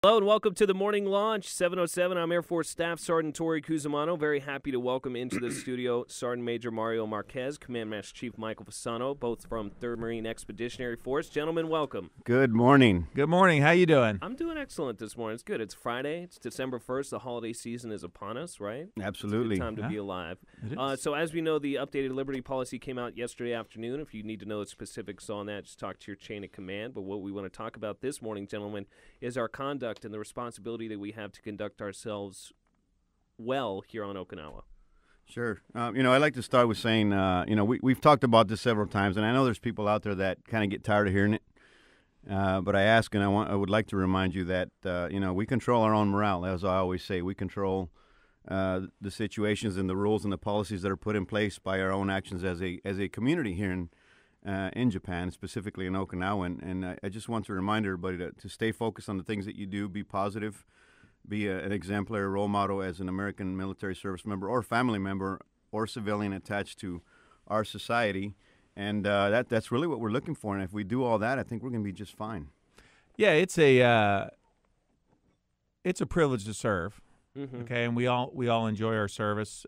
Hello and welcome to the Morning Launch, 7:07. I'm Air Force Staff Sergeant Tori Cusimano. Very happy to welcome into the studio Sergeant Major Mario Marquez, Command Master Chief Michael Fasano, both from 3rd Marine Expeditionary Force. Gentlemen, welcome. Good morning. Good morning. How you doing? I'm doing excellent this morning. It's good. It's Friday. It's December 1st. The holiday season is upon us, right? Absolutely. It's a good time to be alive. It is. So as we know, the updated Liberty policy came out yesterday afternoon. If you need to know the specifics on that, just talk to your chain of command. But what we want to talk about this morning, gentlemen, is our conduct and the responsibility that we have to conduct ourselves well here on Okinawa. Sure. I'd like to start with saying, we've talked about this several times, and I know there's people out there that kind of get tired of hearing it. But I ask, and I would like to remind you that, we control our own morale. As I always say, we control the situations and the rules and the policies that are put in place by our own actions as a community here in Japan, specifically in Okinawa. And I just want to remind everybody to stay focused on the things that you do, be positive, be an exemplary role model as an American military service member or family member or civilian attached to our society. And that's really what we're looking for. And if we do all that, I think we're going to be just fine. Yeah, it's a privilege to serve. Mm-hmm. Okay, and we all enjoy our service.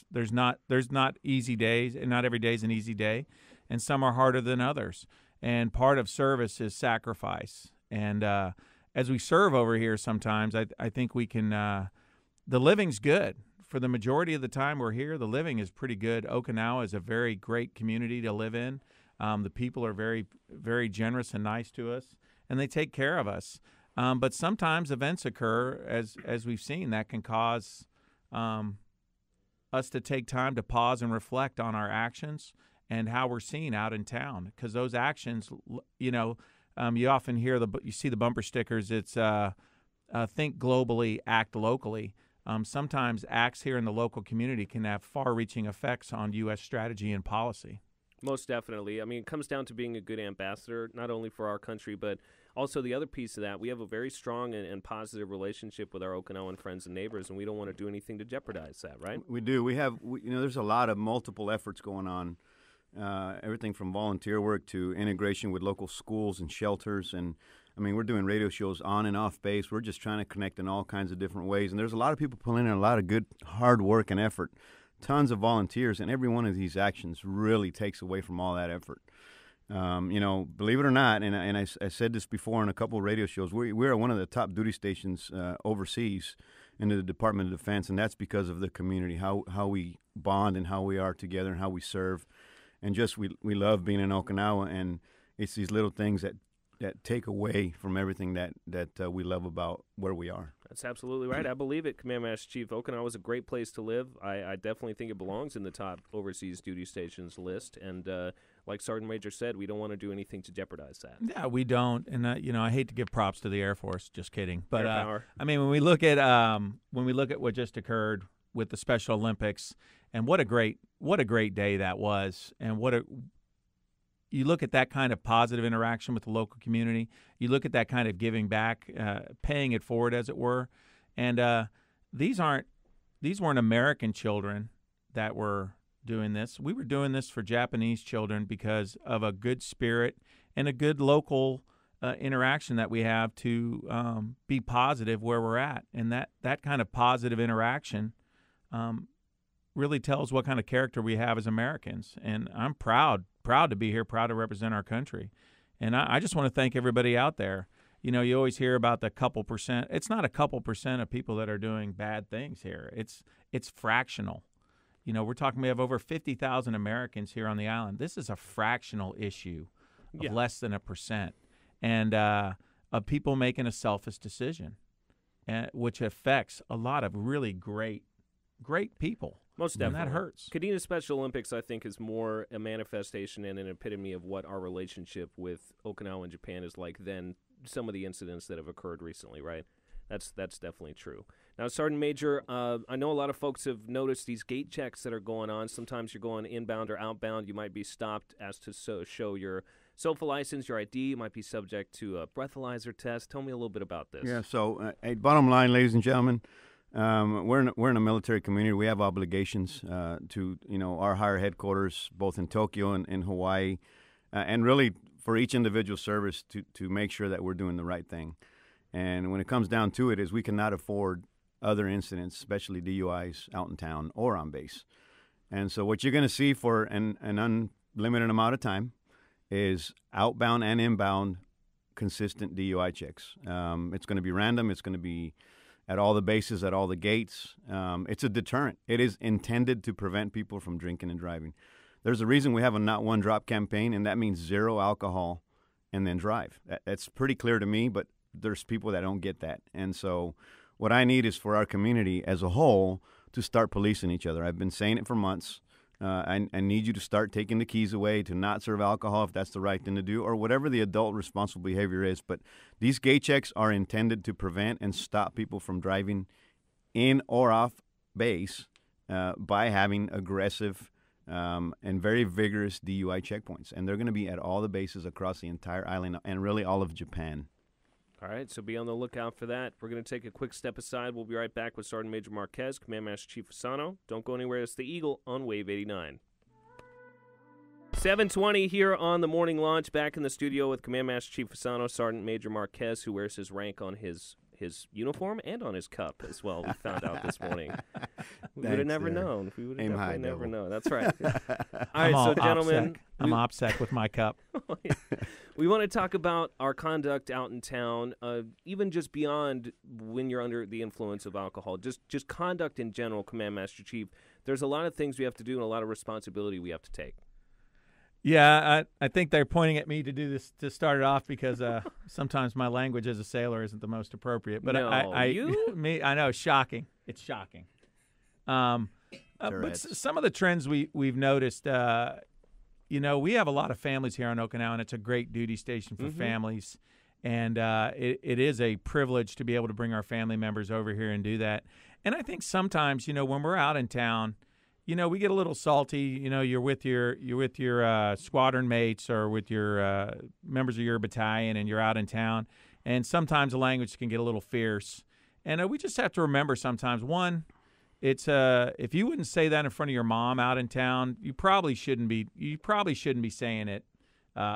There's not easy days, and not every day is an easy day, and some are harder than others. And part of service is sacrifice. And as we serve over here, sometimes I think we can. The living's good. For the majority of the time we're here, the living is pretty good. Okinawa is a very great community to live in. The people are very, very generous and nice to us, and they take care of us. But sometimes events occur, as we've seen, that can cause us to take time to pause and reflect on our actions and how we're seen out in town. Because those actions, you often hear you see the bumper stickers. It's think globally, act locally. Sometimes acts here in the local community can have far-reaching effects on U.S. strategy and policy. Most definitely. I mean, it comes down to being a good ambassador, not only for our country, but also the other piece of that. We have a very strong and positive relationship with our Okinawan friends and neighbors, and we don't want to do anything to jeopardize that, right? We do. There's a lot of multiple efforts going on, everything from volunteer work to integration with local schools and shelters. And, I mean, we're doing radio shows on and off base. We're just trying to connect in all kinds of different ways. And there's a lot of people pulling in a lot of good hard work and effort. Tons of volunteers, and every one of these actions really takes away from all that effort. Believe it or not, and I said this before in a couple of radio shows, we are one of the top duty stations overseas in the Department of Defense, and that's because of the community, how we bond and how we are together and how we serve. And just we love being in Okinawa, and it's these little things that take away from everything that we love about where we are. That's absolutely right. I believe it, Command Master Chief. Okinawa is a great place to live. I definitely think it belongs in the top overseas duty stations list. And like Sergeant Major said, we don't want to do anything to jeopardize that. Yeah, we don't. And I hate to give props to the Air Force. Just kidding. But Air power. I mean, when we look at what just occurred with the Special Olympics, and what a great day that was, and you look at that kind of positive interaction with the local community. You look at that kind of giving back, paying it forward, as it were. And these weren't American children that were doing this. We were doing this for Japanese children because of a good spirit and a good local interaction that we have to be positive where we're at. And that kind of positive interaction really tells what kind of character we have as Americans. And I'm proud to be here, proud to represent our country. And I just want to thank everybody out there. You always hear about the couple percent. It's not a couple percent of people that are doing bad things here. It's fractional. We're talking, we have over 50,000 Americans here on the island. This is a fractional issue of less than 1%. And of people making a selfish decision, which affects a lot of really great people. Most definitely. And that hurts. Kadena Special Olympics, I think, is more a manifestation and an epitome of what our relationship with Okinawa and Japan is like than some of the incidents that have occurred recently, right? That's definitely true. Now, Sergeant Major, I know a lot of folks have noticed these gate checks that are going on. Sometimes you're going inbound or outbound. You might be stopped, asked to show your SOFA license, your ID. You might be subject to a breathalyzer test. Tell me a little bit about this. Yeah, so bottom line, ladies and gentlemen, we're in a military community. We have obligations to our higher headquarters, both in Tokyo and in Hawaii, and really for each individual service to make sure that we're doing the right thing. And when it comes down to it, is we cannot afford other incidents, especially DUIs out in town or on base. And so what you're going to see for an unlimited amount of time is outbound and inbound consistent DUI checks. It's going to be random. It's going to be at all the bases, at all the gates. It's a deterrent. It is intended to prevent people from drinking and driving. There's a reason we have a not one drop campaign, and that means 0 alcohol and then drive. That's pretty clear to me, but there's people that don't get that. And so what I need is for our community as a whole to start policing each other. I've been saying it for months. I need you to start taking the keys away, to not serve alcohol if that's the right thing to do, or whatever the adult responsible behavior is. But these gate checks are intended to prevent and stop people from driving in or off base by having aggressive and very vigorous DUI checkpoints. And they're going to be at all the bases across the entire island and really all of Japan. All right, so be on the lookout for that. We're going to take a quick step aside. We'll be right back with Sergeant Major Marquez, Command Master Chief Fasano. Don't go anywhere. It's the Eagle on Wave 89. 7:20 here on the morning launch. Back in the studio with Command Master Chief Fasano, Sergeant Major Marquez, who wears his rank on his uniform and on his cup as well. We found out this morning. We would have never known. We would have definitely never known. That's right. All right, so gentlemen, I'm OPSEC with my cup. We want to talk about our conduct out in town, even just beyond when you're under the influence of alcohol. Just conduct in general, Command Master Chief. There's a lot of things we have to do and a lot of responsibility we have to take. Yeah, I think they're pointing at me to do this to start it off because sometimes my language as a sailor isn't the most appropriate. But no, I know, shocking. It's shocking. But some of the trends we've noticed, we have a lot of families here on Okinawa, and it's a great duty station for families. And it is a privilege to be able to bring our family members over here and do that. And I think sometimes, when we're out in town, we get a little salty. You're with your squadron mates or with your members of your battalion, and you're out in town. And sometimes the language can get a little fierce. And we just have to remember sometimes, one, it's if you wouldn't say that in front of your mom out in town, you probably shouldn't be saying it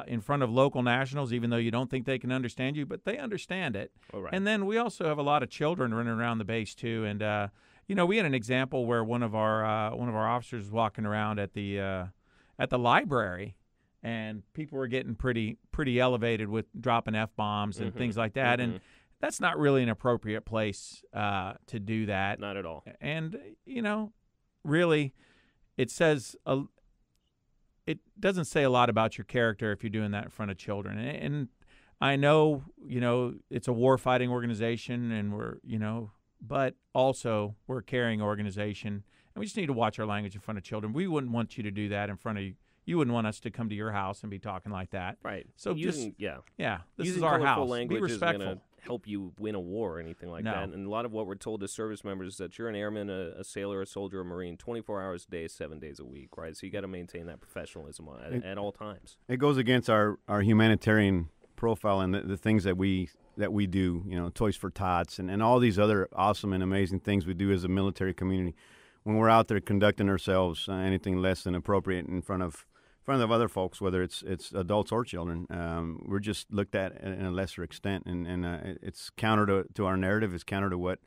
in front of local nationals, even though you don't think they can understand you, but they understand it. All right. And then we also have a lot of children running around the base too, and we had an example where one of our officers was walking around at the library, and people were getting pretty elevated with dropping F-bombs and things like that, and that's not really an appropriate place to do that. Not at all. And really, it doesn't say a lot about your character if you're doing that in front of children. And I know, it's a war-fighting organization, and but also we're a caring organization, and we just need to watch our language in front of children. We wouldn't want you to do that in front of you. You wouldn't want us to come to your house and be talking like that. Right. So this using is our house. Language be respectful. Is going to help you win a war or anything like that. And a lot of what we're told as service members is that you're an airman, a sailor, a soldier, a Marine, 24 hours a day, 7 days a week, right? So you got to maintain that professionalism at all times. It goes against our humanitarian profile and the things that we do, Toys for Tots and all these other awesome and amazing things we do as a military community. When we're out there conducting ourselves anything less than appropriate in front of other folks, whether it's adults or children, we're just looked at in a lesser extent, and it's counter to our narrative. It's counter to what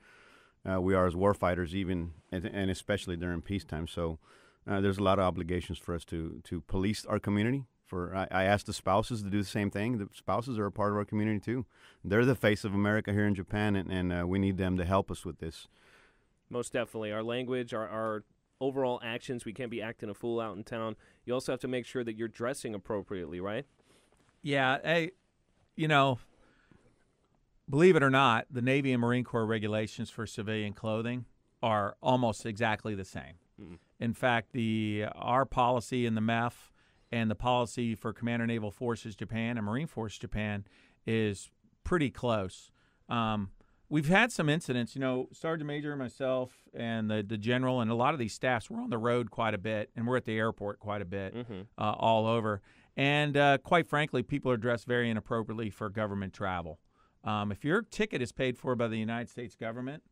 we are as warfighters, even and especially during peacetime. So there's a lot of obligations for us to police our community. I asked the spouses to do the same thing. The spouses are a part of our community too. They're the face of America here in Japan, and we need them to help us with this. Most definitely. Our language, our overall actions, we can't be acting a fool out in town. You also have to make sure that you're dressing appropriately, right? Yeah. Believe it or not, the Navy and Marine Corps regulations for civilian clothing are almost exactly the same. Mm-hmm. In fact, our policy in the MEF and the policy for Commander Naval Forces Japan and Marine Force Japan is pretty close. We've had some incidents, Sergeant Major, myself, and the general, and a lot of these staffs, we're on the road quite a bit, and we're at the airport quite a bit, all over. And quite frankly, people are dressed very inappropriately for government travel. If your ticket is paid for by the United States government,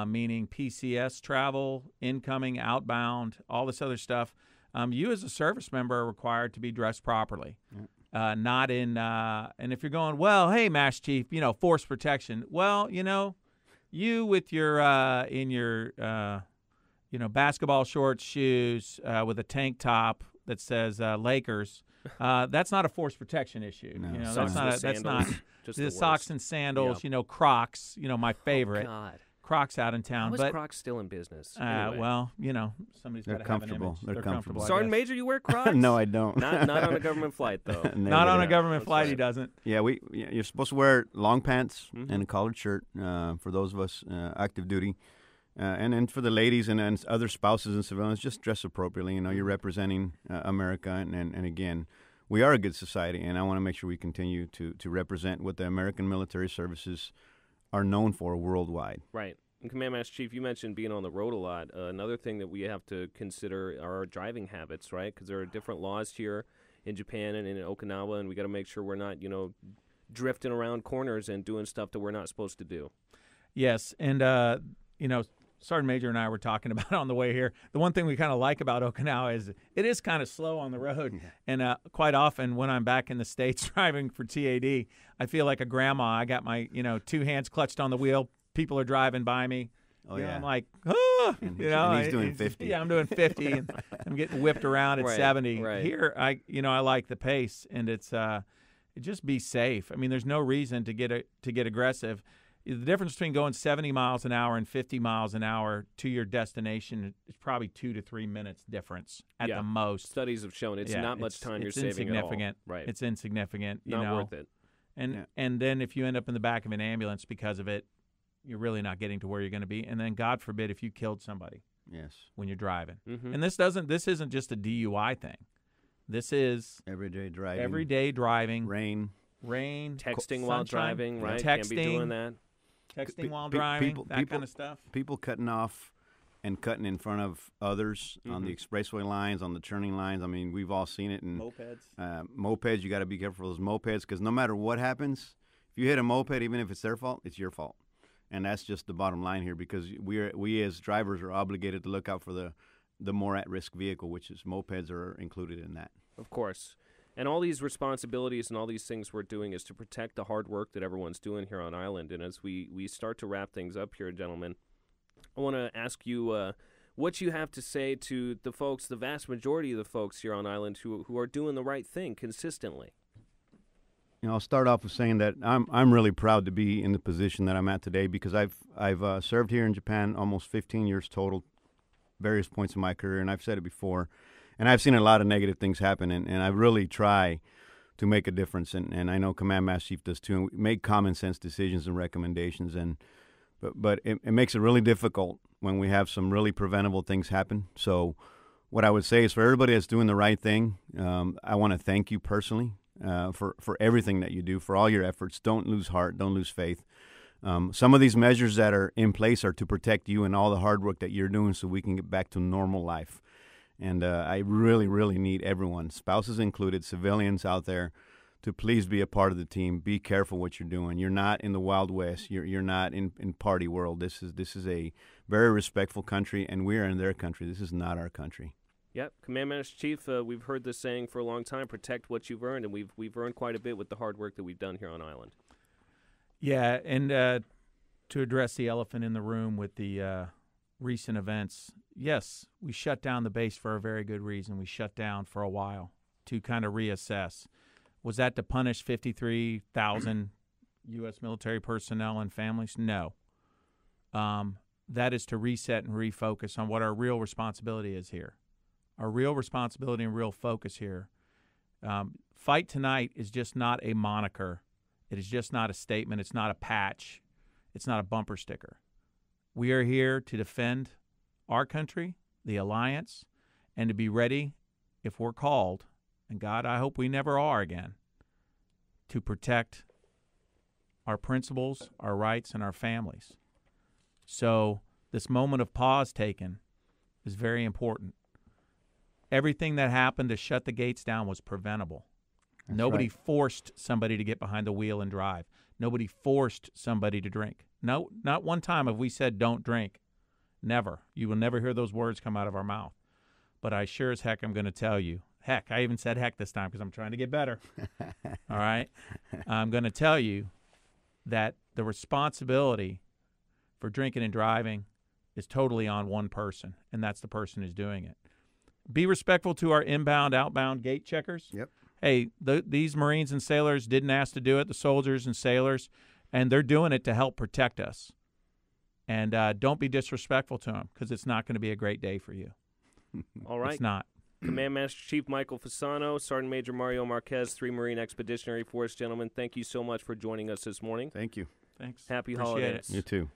meaning PCS travel, incoming, outbound, all this other stuff, you as a service member are required to be dressed properly. not in. And if you're going, well, hey, Master Chief, force protection. Well, you with your in your basketball shorts, shoes, with a tank top that says Lakers. That's not a force protection issue. No. That's not Just the the socks worst. and sandals. Yep. Crocs. My favorite. Oh, God. Crocs out in town. How is But Crocs still in business? Anyway. well, somebody's They're got to have an comfortable. image. They're comfortable. I Sergeant guess. Major, you wear Crocs? No, I don't. Not on a government flight, though. Not on a government That's flight. right. He doesn't. Yeah, you're supposed to wear long pants Mhm. and a collared shirt for those of us active duty. And then for the ladies and other spouses and civilians, just dress appropriately. You're representing America. And again, we are a good society, and I want to make sure we continue to represent what the American military services are known for worldwide. Right. And Command Master Chief, you mentioned being on the road a lot. Another thing that we have to consider are our driving habits, right? Because there are different laws here in Japan and in Okinawa, and we got to make sure we're not, drifting around corners and doing stuff that we're not supposed to do. Yes, and Sergeant Major and I were talking about it on the way here. The one thing we kind of like about Okinawa is it is kind of slow on the road. And quite often when I'm back in the States driving for TAD, I feel like a grandma. I got my, 2 hands clutched on the wheel. People are driving by me. Oh, yeah. I'm like, And he's doing 50. Yeah, I'm doing 50, and I'm getting whipped around at Right, 70. right. Here, I like the pace, and it's just be safe. I mean, there's no reason to get aggressive. The difference between going 70 miles an hour and 50 miles an hour to your destination is probably 2 to 3 minutes difference at the most. Studies have shown it's not much time you're saving at all. Right. It's insignificant. Not worth it. And then if you end up in the back of an ambulance because of it, you're really not getting to where you're going to be. And then, God forbid, if you killed somebody when you're driving. Mm-hmm. And this isn't just a DUI thing. This is Everyday driving. everyday driving. Rain. Texting while sunshine, driving, right? Texting, Can't be doing that. Texting while Pe- driving, people- that kind of stuff. People cutting off and cutting in front of others on the expressway lines, on the turning lines. I mean, we've all seen it. And mopeds, you got to be careful for those mopeds because no matter what happens, if you hit a moped, even if it's their fault, it's your fault. And that's just the bottom line here because we as drivers are obligated to look out for the more at-risk vehicle, which is mopeds are included in that. Of course. And all these responsibilities and all these things we're doing is to protect the hard work that everyone's doing here on island. And as we start to wrap things up here, gentlemen, I want to ask you what you have to say to the folks, the vast majority of the folks here on island who are doing the right thing consistently. I'll start off with saying that I'm really proud to be in the position that I'm at today because I've served here in Japan almost 15 years total, various points in my career, and I've said it before, and I've seen a lot of negative things happen, and I really try to make a difference, and I know Command Master Chief does too, and we make common sense decisions and recommendations, but it makes it really difficult when we have some really preventable things happen. So what I would say is for everybody that's doing the right thing, I want to thank you personally. For everything that you do, for all your efforts. Don't lose heart. Don't lose faith. Some of these measures that are in place are to protect you and all the hard work that you're doing so we can get back to normal life. And I really, really need everyone, spouses included, civilians out there, to please be a part of the team. Be careful what you're doing. You're not in the Wild West. You're not in party world. This is a very respectful country, and we are in their country. This is not our country. Yep, Command Master Chief, we've heard this saying for a long time, protect what you've earned, and we've earned quite a bit with the hard work that we've done here on island. Yeah, and to address the elephant in the room with the recent events, yes, we shut down the base for a very good reason. We shut down for a while to kind of reassess. Was that to punish 53,000 U.S. military personnel and families? No. That is to reset and refocus on what our real responsibility is here. Our real responsibility and real focus here. Fight Tonight is just not a moniker. It is just not a statement. It's not a patch. It's not a bumper sticker. We are here to defend our country, the alliance, and to be ready if we're called, and God, I hope we never are again, to protect our principles, our rights, and our families. So this moment of pause taken is very important. Everything that happened to shut the gates down was preventable. That's Nobody right. forced somebody to get behind the wheel and drive. Nobody forced somebody to drink. No, not one time have we said don't drink. Never. You will never hear those words come out of our mouth. But I sure as heck am going to tell you, heck, I even said heck this time because I'm trying to get better. All right? I'm going to tell you that the responsibility for drinking and driving is totally on one person, and that's the person who's doing it. Be respectful to our inbound, outbound gate checkers. Yep. Hey, these Marines and sailors didn't ask to do it, the soldiers and sailors, and they're doing it to help protect us. And don't be disrespectful to them because it's not going to be a great day for you. All right. It's not. Command Master Chief Michael Fasano, Sergeant Major Mario Marquez, 3 Marine Expeditionary Force. Gentlemen, thank you so much for joining us this morning. Thank you. Thanks. Happy Appreciate holidays. it. You too.